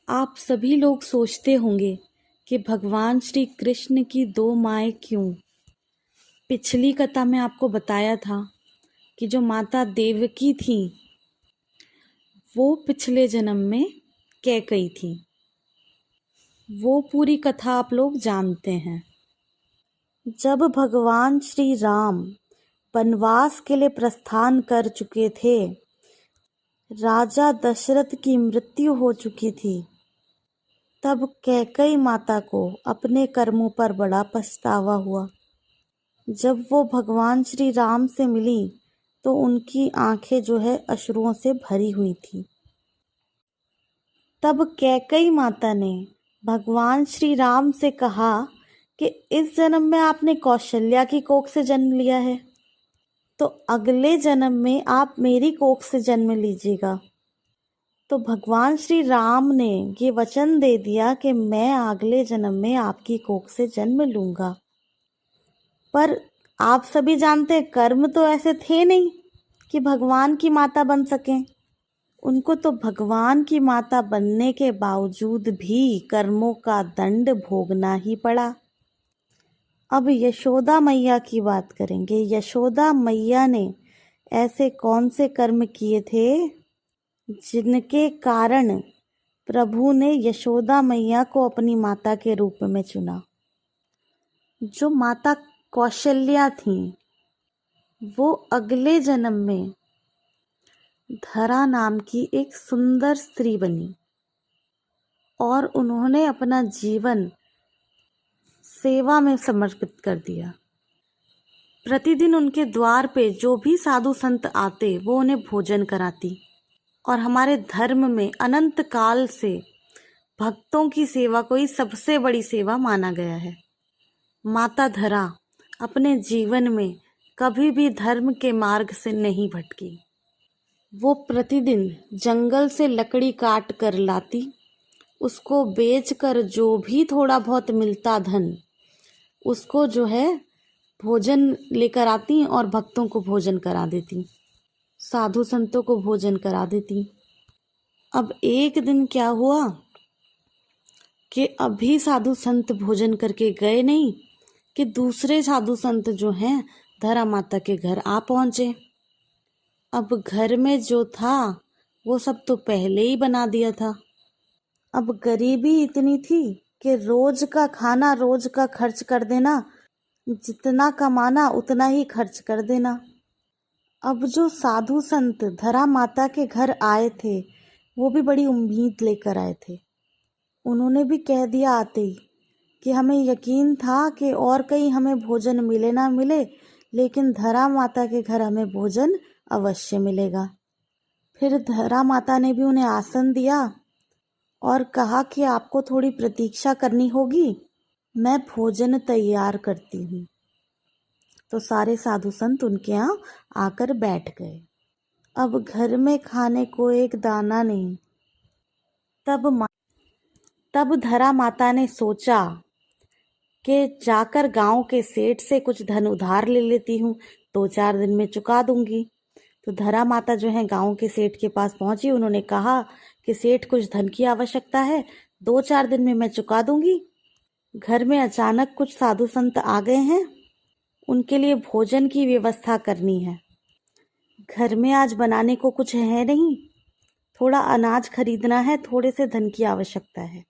आप सभी लोग सोचते होंगे कि भगवान श्री कृष्ण की दो माएँ क्यों। पिछली कथा में आपको बताया था कि जो माता देवकी थी वो पिछले जन्म में कैकई थी। वो पूरी कथा आप लोग जानते हैं। जब भगवान श्री राम वनवास के लिए प्रस्थान कर चुके थे, राजा दशरथ की मृत्यु हो चुकी थी, तब कैकई माता को अपने कर्मों पर बड़ा पछतावा हुआ। जब वो भगवान श्री राम से मिली तो उनकी आंखें जो है अश्रुओं से भरी हुई थी। तब कैकई माता ने भगवान श्री राम से कहा कि इस जन्म में आपने कौशल्या की कोख से जन्म लिया है, तो अगले जन्म में आप मेरी कोख से जन्म लीजिएगा। तो भगवान श्री राम ने ये वचन दे दिया कि मैं अगले जन्म में आपकी कोख से जन्म लूँगा। पर आप सभी जानते हैं कर्म तो ऐसे थे नहीं कि भगवान की माता बन सकें। उनको तो भगवान की माता बनने के बावजूद भी कर्मों का दंड भोगना ही पड़ा। अब यशोदा मैया की बात करेंगे। यशोदा मैया ने ऐसे कौन से कर्म किए थे जिनके कारण प्रभु ने यशोदा मैया को अपनी माता के रूप में चुना। जो माता कौशल्या थी वो अगले जन्म में धरा नाम की एक सुंदर स्त्री बनी और उन्होंने अपना जीवन सेवा में समर्पित कर दिया। प्रतिदिन उनके द्वार पे जो भी साधु संत आते वो उन्हें भोजन कराती। और हमारे धर्म में अनंत काल से भक्तों की सेवा को ही सबसे बड़ी सेवा माना गया है। माता धरा अपने जीवन में कभी भी धर्म के मार्ग से नहीं भटकी। वो प्रतिदिन जंगल से लकड़ी काट कर लाती, उसको बेचकर जो भी थोड़ा बहुत मिलता धन उसको जो है भोजन लेकर आती और भक्तों को भोजन करा देती, साधु संतों को भोजन करा देती। अब एक दिन क्या हुआ कि अभी साधु संत भोजन करके गए नहीं कि दूसरे साधु संत जो हैं धरा माता के घर आ पहुँचे। अब घर में जो था वो सब तो पहले ही बना दिया था। अब गरीबी इतनी थी कि रोज का खाना रोज का खर्च कर देना, जितना कमाना उतना ही खर्च कर देना। अब जो साधु संत धरा माता के घर आए थे वो भी बड़ी उम्मीद लेकर आए थे। उन्होंने भी कह दिया आते ही कि हमें यकीन था कि और कहीं हमें भोजन मिले ना मिले, लेकिन धरा माता के घर हमें भोजन अवश्य मिलेगा। फिर धरा माता ने भी उन्हें आसन दिया और कहा कि आपको थोड़ी प्रतीक्षा करनी होगी, मैं भोजन तैयार करती हूँ। तो सारे साधु संत उनके यहाँ आकर बैठ गए। अब घर में खाने को एक दाना नहीं। तब धरा माता ने सोचा कि जाकर गांव के सेठ से कुछ धन उधार ले लेती हूँ, 2-4 दिन में चुका दूंगी। तो धरा माता जो है गांव के सेठ के पास पहुंची। उन्होंने कहा कि सेठ कुछ धन की आवश्यकता है, 2-4 दिन में मैं चुका दूंगी। घर में अचानक कुछ साधु संत आ गए हैं, उनके लिए भोजन की व्यवस्था करनी है। घर में आज बनाने को कुछ है नहीं, थोड़ा अनाज खरीदना है, थोड़े से धन की आवश्यकता है।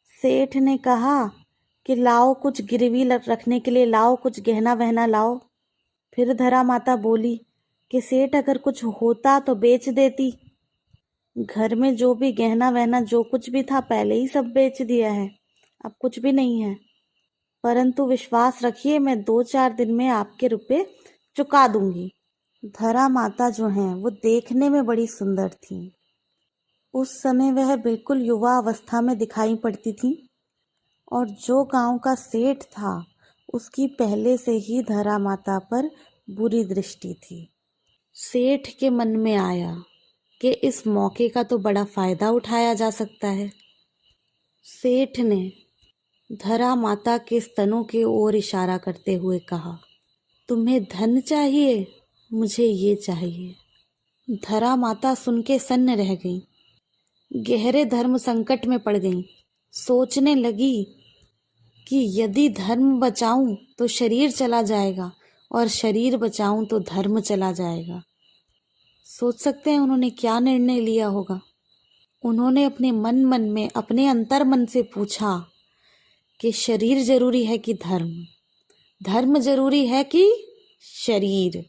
सेठ ने कहा कि लाओ कुछ गिरवी रखने के लिए, लाओ कुछ गहना वहना लाओ। फिर धरा माता बोली कि सेठ अगर कुछ होता तो बेच देती, घर में जो भी गहना वहना जो कुछ भी था पहले ही सब बेच दिया है, अब कुछ भी नहीं है। परंतु विश्वास रखिए मैं 2-4 दिन में आपके रुपए चुका दूंगी। धरा माता जो हैं वो देखने में बड़ी सुंदर थी। उस समय वह बिल्कुल युवा अवस्था में दिखाई पड़ती थी और जो गांव का सेठ था उसकी पहले से ही धरा माता पर बुरी दृष्टि थी। सेठ के मन में आया कि इस मौके का तो बड़ा फायदा उठाया जा सकता है। सेठ ने धरा माता के स्तनों की ओर इशारा करते हुए कहा, तुम्हें धन चाहिए, मुझे ये चाहिए। धरा माता सुन के सन्न रह गई। गहरे धर्म संकट में पड़ गईं। सोचने लगी कि यदि धर्म बचाऊं तो शरीर चला जाएगा और शरीर बचाऊं तो धर्म चला जाएगा। सोच सकते हैं उन्होंने क्या निर्णय लिया होगा। उन्होंने अपने मन में अपने अंतर मन से पूछा कि शरीर जरूरी है कि धर्म, धर्म जरूरी है कि शरीर।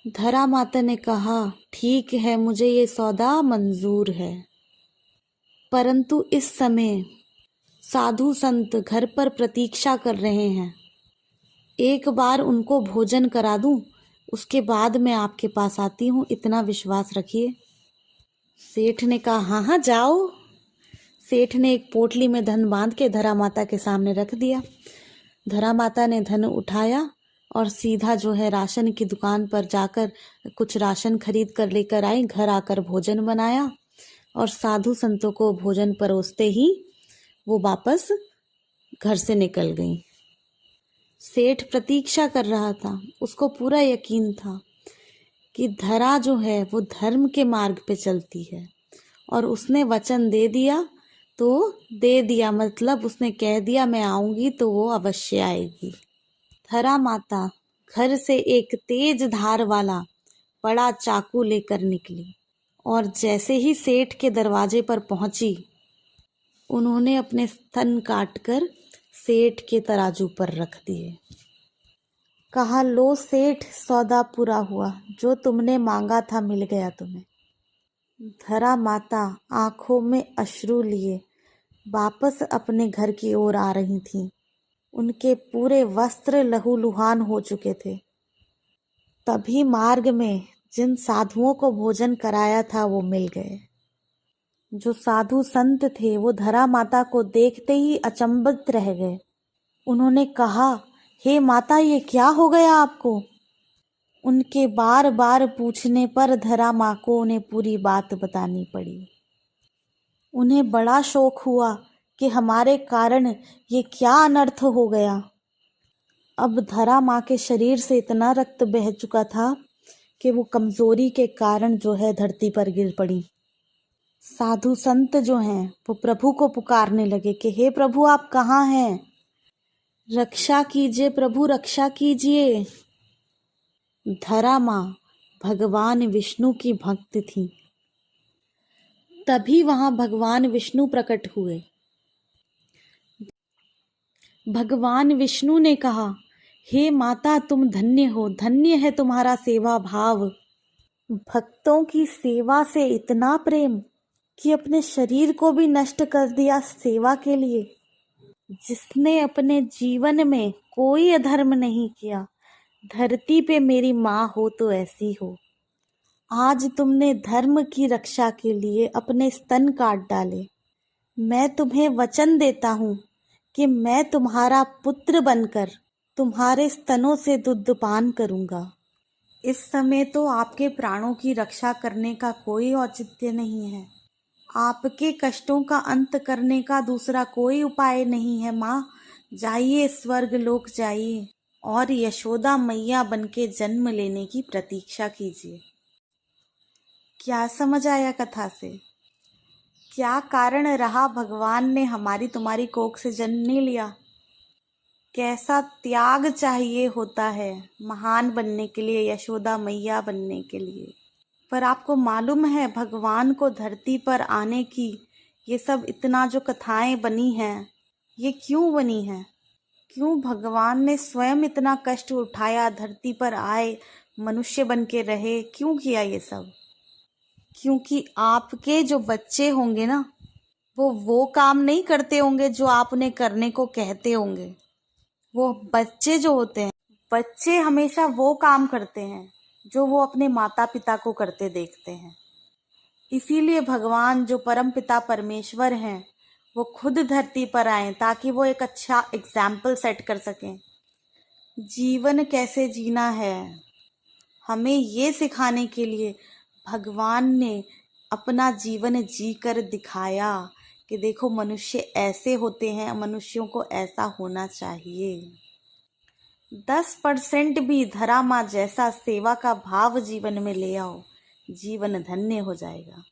धरा माता ने कहा, ठीक है, मुझे ये सौदा मंजूर है, परंतु इस समय साधु संत घर पर प्रतीक्षा कर रहे हैं। एक बार उनको भोजन करा दूं, उसके बाद मैं आपके पास आती हूँ, इतना विश्वास रखिए। सेठ ने कहा, हाँ हाँ जाओ। सेठ ने एक पोटली में धन बांध के धरा माता के सामने रख दिया। धरा माता ने धन उठाया और सीधा जो है राशन की दुकान पर जाकर कुछ राशन खरीद कर लेकर आई। घर आकर भोजन बनाया और साधु संतों को भोजन परोसते ही वो वापस घर से निकल गई। सेठ प्रतीक्षा कर रहा था। उसको पूरा यकीन था कि धरा जो है वो धर्म के मार्ग पे चलती है और उसने वचन दे दिया तो दे दिया, मतलब उसने कह दिया मैं आऊंगी तो वो अवश्य आएगी। धरा माता घर से एक तेज धार वाला बड़ा चाकू लेकर निकली और जैसे ही सेठ के दरवाजे पर पहुंची, उन्होंने अपने स्तन काटकर सेठ के तराजू पर रख दिए। कहा, लो सेठ, सौदा पूरा हुआ, जो तुमने मांगा था मिल गया तुम्हें। धरा माता आंखों में अश्रु लिए वापस अपने घर की ओर आ रही थीं। उनके पूरे वस्त्र लहूलुहान हो चुके थे। तभी मार्ग में जिन साधुओं को भोजन कराया था वो मिल गए। जो साधु संत थे वो धरा माता को देखते ही अचंभित रह गए। उन्होंने कहा, हे माता, ये क्या हो गया आपको? उनके बार बार पूछने पर धरा माँ को उन्हें पूरी बात बतानी पड़ी। उन्हें बड़ा शोक हुआ कि हमारे कारण ये क्या अनर्थ हो गया। अब धरा माँ के शरीर से इतना रक्त बह चुका था कि वो कमजोरी के कारण जो है धरती पर गिर पड़ी। साधु संत जो हैं वो प्रभु को पुकारने लगे कि हे प्रभु, आप कहाँ हैं? रक्षा कीजिए प्रभु, रक्षा कीजिए। धरा माँ भगवान विष्णु की भक्त थी। तभी वहां भगवान विष्णु प्रकट हुए। भगवान विष्णु ने कहा, हे माता, तुम धन्य हो, धन्य है तुम्हारा सेवा भाव। भक्तों की सेवा से इतना प्रेम कि अपने शरीर को भी नष्ट कर दिया सेवा के लिए। जिसने अपने जीवन में कोई अधर्म नहीं किया, धरती पे मेरी माँ हो तो ऐसी हो। आज तुमने धर्म की रक्षा के लिए अपने स्तन काट डाले। मैं तुम्हें वचन देता हूँ कि मैं तुम्हारा पुत्र बनकर तुम्हारे स्तनों से दुग्धपान करूँगा। इस समय तो आपके प्राणों की रक्षा करने का कोई औचित्य नहीं है। आपके कष्टों का अंत करने का दूसरा कोई उपाय नहीं है। माँ, जाइए, स्वर्ग लोक जाइए और यशोदा मैया बनके जन्म लेने की प्रतीक्षा कीजिए। क्या समझ आया कथा से? क्या कारण रहा भगवान ने हमारी तुम्हारी कोख से जन्म नहीं लिया? कैसा त्याग चाहिए होता है महान बनने के लिए, यशोदा मैया बनने के लिए। पर आपको मालूम है भगवान को धरती पर आने की ये सब इतना जो कथाएं बनी हैं, ये क्यों बनी हैं? क्यों भगवान ने स्वयं इतना कष्ट उठाया, धरती पर आए, मनुष्य बन के रहे, क्यों किया ये सब? क्योंकि आपके जो बच्चे होंगे ना, वो काम नहीं करते होंगे जो आप उन्हें करने को कहते होंगे। वो बच्चे जो होते हैं, बच्चे हमेशा वो काम करते हैं जो वो अपने माता पिता को करते देखते हैं। इसीलिए भगवान जो परम पिता परमेश्वर हैं, वो खुद धरती पर आए ताकि वो एक अच्छा एग्जाम्पल सेट कर सकें। जीवन कैसे जीना है, हमें ये सिखाने के लिए भगवान ने अपना जीवन जी कर दिखाया कि देखो मनुष्य ऐसे होते हैं, मनुष्यों को ऐसा होना चाहिए। 10% भी धरा माँ जैसा सेवा का भाव जीवन में ले आओ, जीवन धन्य हो जाएगा।